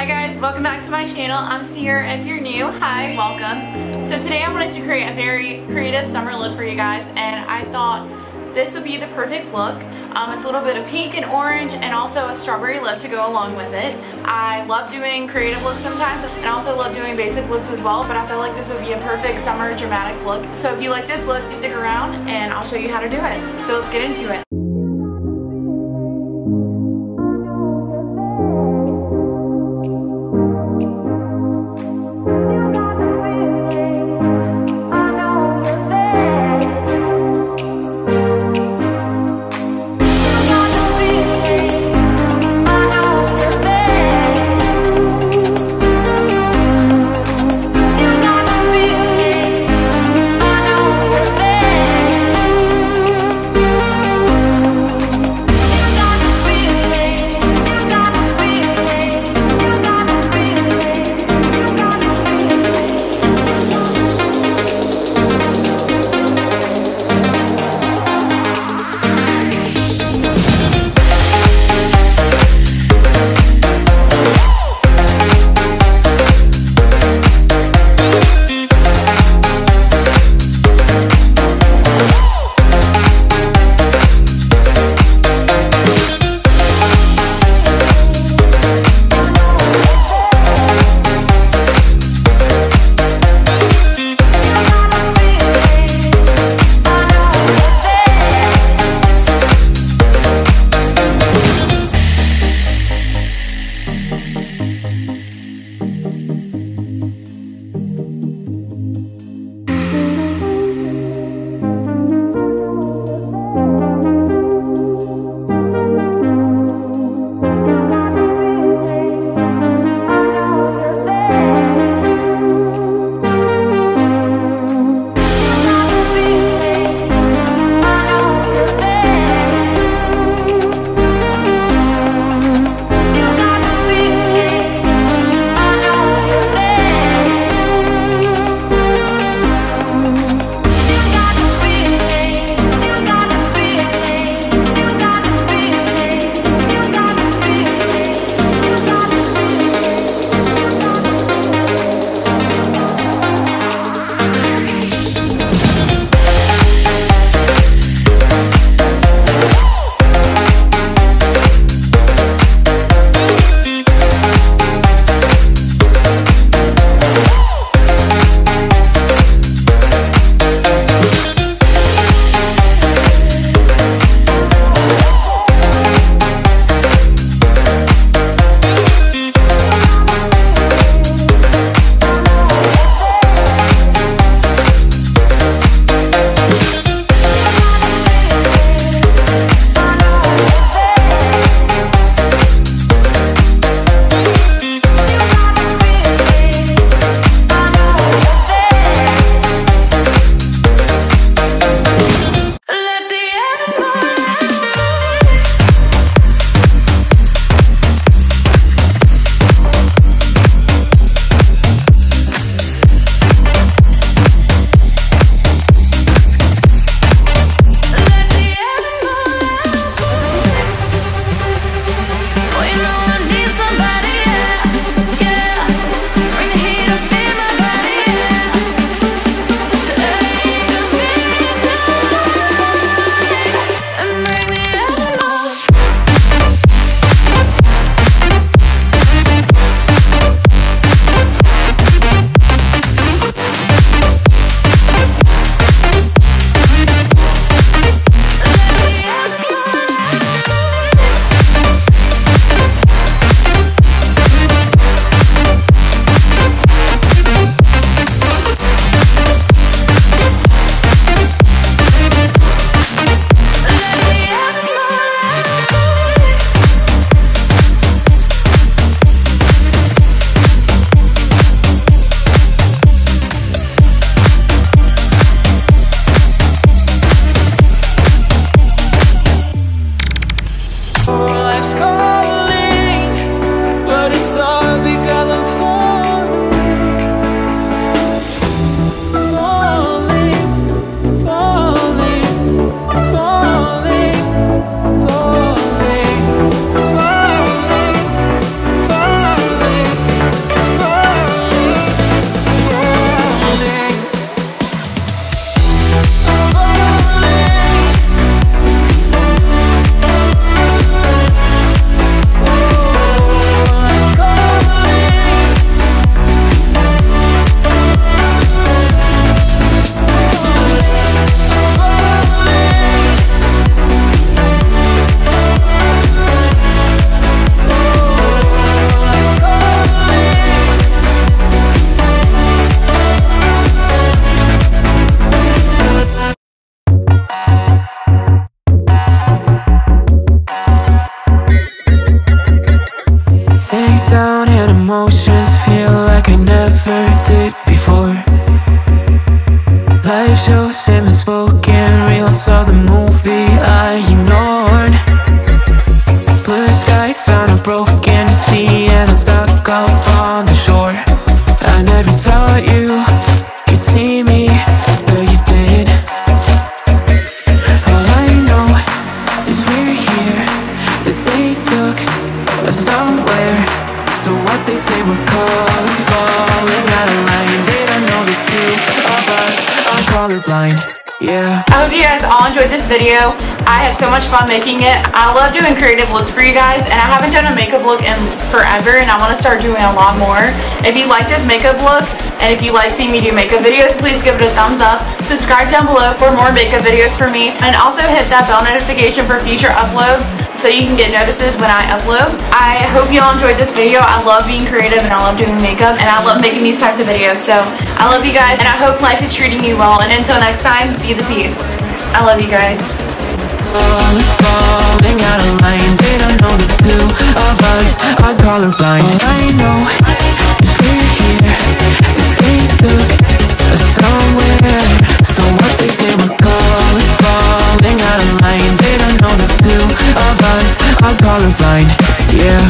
Hi guys, welcome back to my channel. I'm Sierra. If you're new, hi, welcome. So today I wanted to create a very creative summer look for you guys, and I thought this would be the perfect look. It's a little bit of pink and orange and also a strawberry lip to go along with it. I love doing creative looks sometimes and also love doing basic looks as well, but I feel like this would be a perfect summer dramatic look. So if you like this look, stick around and I'll show you how to do it. So let's get into it. and emotions feel like I never did before. Life shows him spoken reels of the movie I ignored. Blue skies on a broken sea, and I'm stuck up on the shore. I never thought you could see me, but you did. All I know is we're here, that they took us somewhere. So what they say we're falling out of line. They don't know the two of us are colorblind. Yeah. I hope you guys all enjoyed this video. I had so much fun making it. I love doing creative looks for you guys, and I haven't done a makeup look in forever, and I want to start doing a lot more. If you like this makeup look, and if you like seeing me do makeup videos, please give it a thumbs up. Subscribe down below for more makeup videos for me, and also hit that bell notification for future uploads so you can get notices when I upload. I hope you all enjoyed this video. I love being creative, and I love doing makeup, and I love making these types of videos. So I love you guys, and I hope life is treating you well. And until next time, be the peace. I love you guys. Falling out of line. They don't know the two of us are colorblind. I know is we're here, that they took us somewhere. So what they say we're falling out of line. They don't know the two of us are colorblind. Yeah.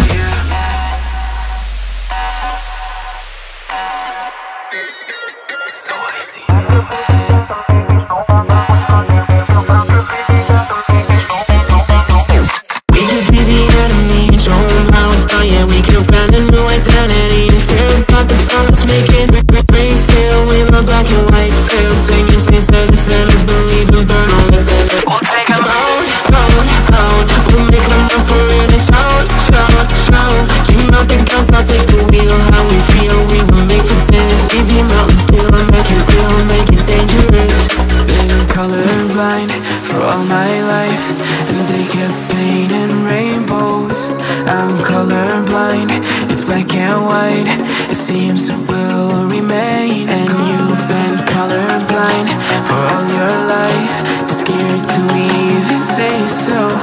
Colorblind for all my life, and they kept painting rainbows. I'm colorblind, it's black and white. It seems it will remain. And you've been colorblind for all your life, too scared to even say so.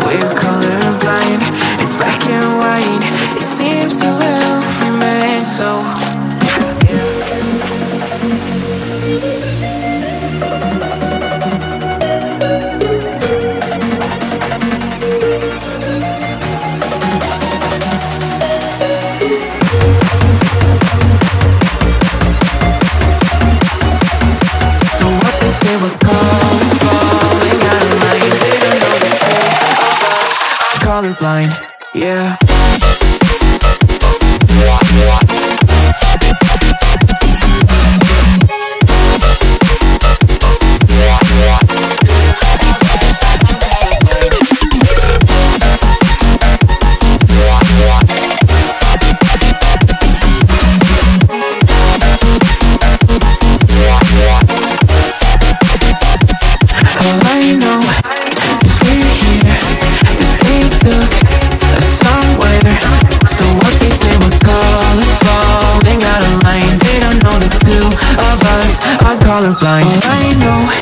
We're colorblind, it's black and white. It seems it will remain so. Colorblind, yeah. All I know is we're here, that they took us somewhere. So what they say we're falling out of line. They don't know the two of us are colorblind. All I know